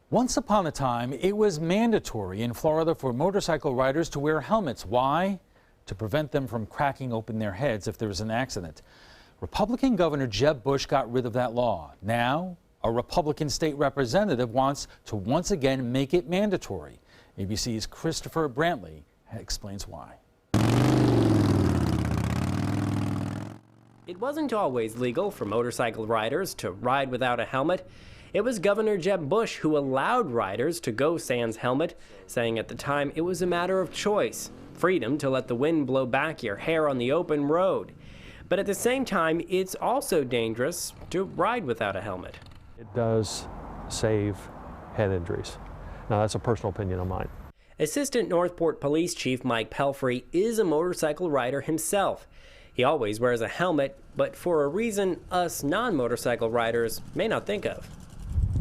Once upon a time, it was mandatory in Florida for motorcycle riders to wear helmets. Why? To prevent them from cracking open their heads if there was an accident. Republican Governor Jeb Bush got rid of that law. Now, a Republican state representative wants to once again make it mandatory. ABC's Christopher Brantley explains why. It wasn't always legal for motorcycle riders to ride without a helmet. It was Governor Jeb Bush who allowed riders to go sans helmet, saying at the time it was a matter of choice, freedom to let the wind blow back your hair on the open road. But at the same time, it's also dangerous to ride without a helmet. It does save head injuries. Now, that's a personal opinion of mine. Assistant Northport Police Chief Mike Pelfrey is a motorcycle rider himself. He always wears a helmet, but for a reason us non-motorcycle riders may not think of.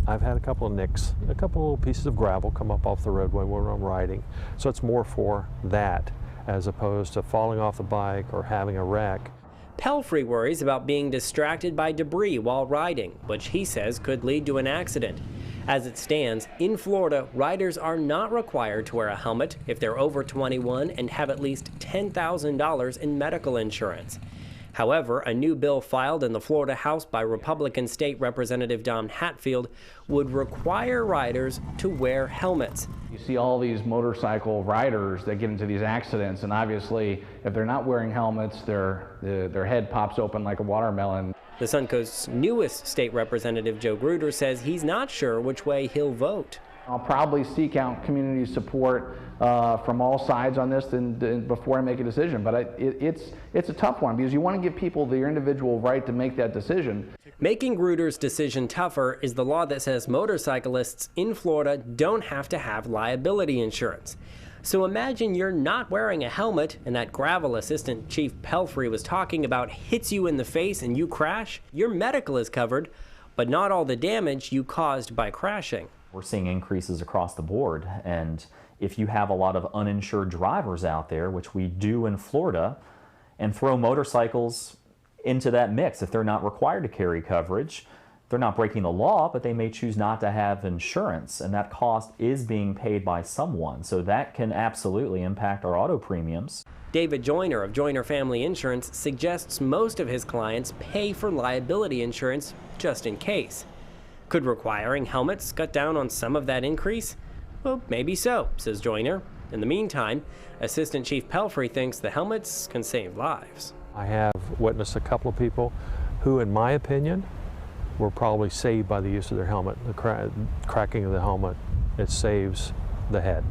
I've had a couple of nicks, a couple of little pieces of gravel come up off the roadway when I'm riding. So it's more for that as opposed to falling off the bike or having a wreck. Pelfrey worries about being distracted by debris while riding, which he says could lead to an accident. As it stands, in Florida, riders are not required to wear a helmet if they're over 21 and have at least $10,000 in medical insurance. However, a new bill filed in the Florida House by Republican State Representative Don Hatfield would require riders to wear helmets. You see all these motorcycle riders that get into these accidents, and obviously if they're not wearing helmets, their head pops open like a watermelon. The Suncoast's newest state representative, Joe Gruder, says he's not sure which way he'll vote. I'll probably seek out community support from all sides on this before I make a decision. But it's a tough one because you want to give people their individual right to make that decision. Making Gruder's decision tougher is the law that says motorcyclists in Florida don't have to have liability insurance. So imagine you're not wearing a helmet and that gravel Assistant Chief Pelfrey was talking about hits you in the face and you crash. Your medical is covered, but not all the damage you caused by crashing. We're seeing increases across the board, and if you have a lot of uninsured drivers out there, which we do in Florida, and throw motorcycles into that mix, if they're not required to carry coverage, they're not breaking the law, but they may choose not to have insurance, and that cost is being paid by someone, so that can absolutely impact our auto premiums. David Joyner of Joyner Family Insurance suggests most of his clients pay for liability insurance just in case. Could requiring helmets cut down on some of that increase? Well, maybe so, says Joyner. In the meantime, Assistant Chief Pelfrey thinks the helmets can save lives. I have witnessed a couple of people who, in my opinion, were probably saved by the use of their helmet. The cracking of the helmet, it saves the head.